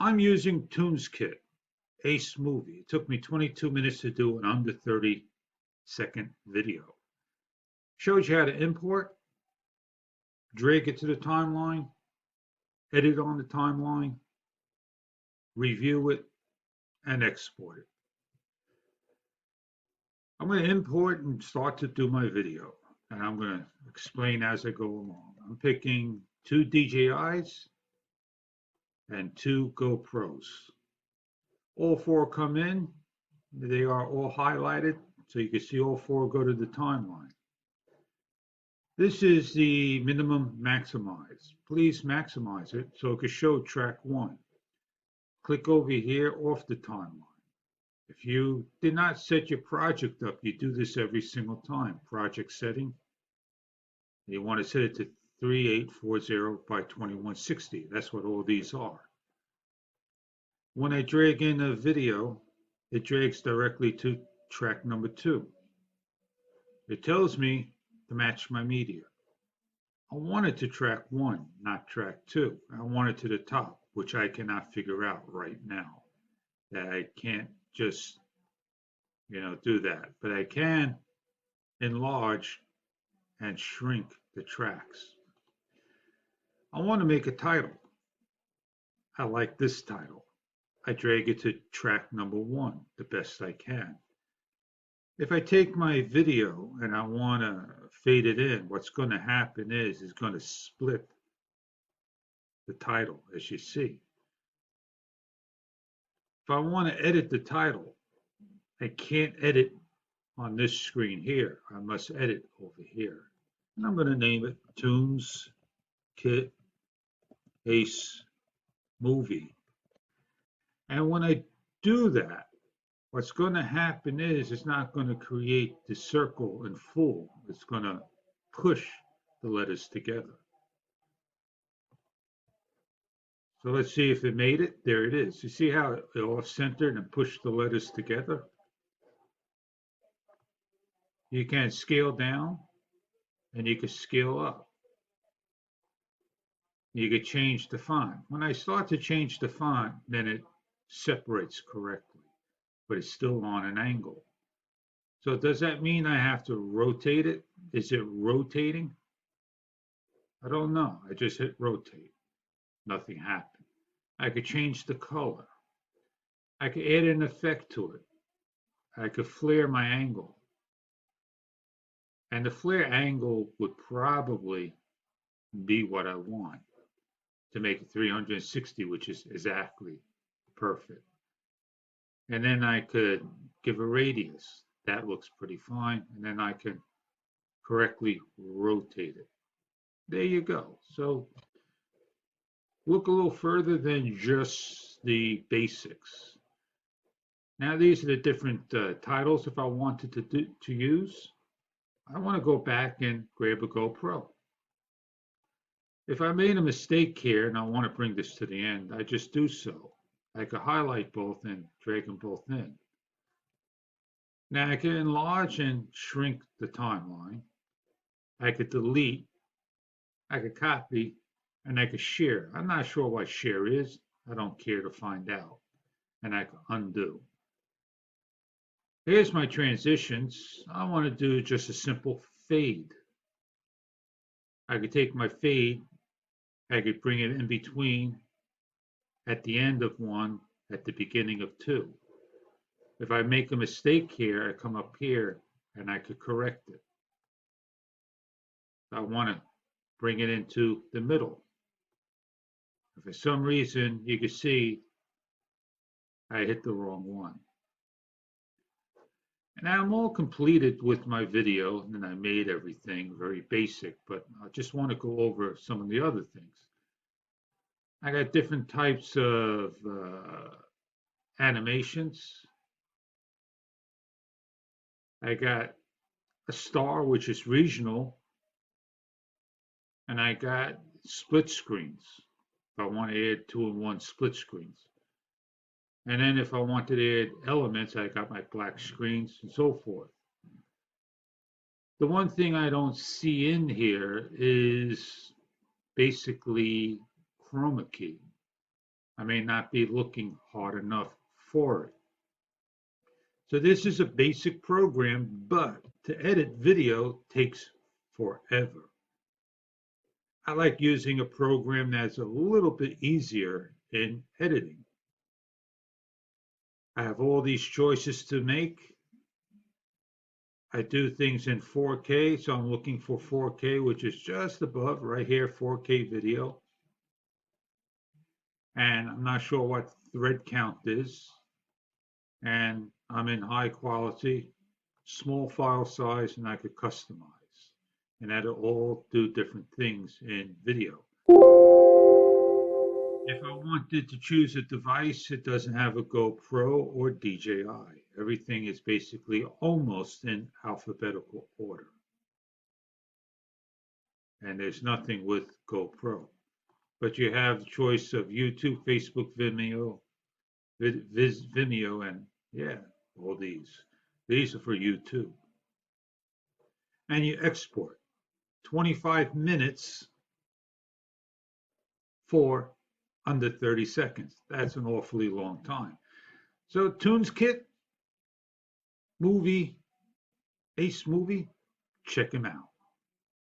I'm using Tuneskit, Acemovi. It took me 22 minutes to do an under 30-second video. Shows you how to import, drag it to the timeline, edit on the timeline, review it, and export it. I'm going to import and start to do my video, and I'm going to explain as I go along. I'm picking 2 DJIs and 2 GoPros. All 4 come in. They are all highlighted, so you can see all 4 go to the timeline. This is the minimum maximize. Please maximize it so it can show track 1. Click over here off the timeline. If you did not set your project up, you do this every single time. Project setting. You want to set it to 3840 by 2160. That's what all these are. When I drag in a video, it drags directly to track number 2. It tells me to match my media. I want it to track 1, not track 2. I want it to the top, which I cannot figure out right now. That I can't just, do that. But I can enlarge and shrink the tracks. I want to make a title. I like this title. I drag it to track number 1 the best I can. If I take my video and I want to fade it in, what's going to happen is it's going to split the title, as you see. If I want to edit the title, I can't edit on this screen here. I must edit over here. And I'm going to name it Tuneskit Ace Movie. And when I do that, what's going to happen is it's not going to create the circle in full. It's going to push the letters together. So let's see if it made it. There it is. You see how it off-centered and pushed the letters together? You can scale down and you can scale up. You can change the font. When I start to change the font, then it separates correctly, but it's still on an angle. So does that mean I have to rotate it? Is it rotating? I don't know. I just hit rotate. Nothing happened. I could change the color. I could add an effect to it. I could flare my angle. And the flare angle would probably be what I want to make it 360, which is exactly perfect. And then I could give a radius. That looks pretty fine. And then I can correctly rotate it. There you go. So look a little further than just the basics. Now these are the different titles if I wanted to use. I want to go back and grab a GoPro. If I made a mistake here and I want to bring this to the end, I just do so. I could highlight both and drag them both in. Now I can enlarge and shrink the timeline. I could delete, I could copy, and I could share. I'm not sure what share is. I don't care to find out. And I can undo. Here's my transitions. I want to do just a simple fade. I could take my fade, I could bring it in between, at the end of 1, at the beginning of 2. If I make a mistake here, I come up here and I could correct it. I want to bring it into the middle. If for some reason you can see I hit the wrong one. And I'm all completed with my video, and I made everything very basic, but I just want to go over some of the other things. I got different types of animations. I got a star, which is regional, and I got split screens. If I want to add 2-in-1 split screens. And then if I wanted to add elements, I got my black screens and so forth. The one thing I don't see in here is basically chroma key. I may not be looking hard enough for it. So this is a basic program, but to edit video takes forever. I like using a program that's a little bit easier in editing. I have all these choices to make. I do things in 4K, so I'm looking for 4K, which is just above right here, 4K video. And I'm not sure what thread count is. And I'm in high quality, small file size, and I could customize. And that'll all do different things in video. If I wanted to choose a device, it doesn't have a GoPro or DJI. Everything is basically almost in alphabetical order. And there's nothing with GoPro. But you have the choice of YouTube, Facebook, Vimeo, Vimeo, and yeah, all these. These are for YouTube. And you export 25 minutes for under 30 seconds. That's an awfully long time. So Tuneskit movie, Ace movie, check him out.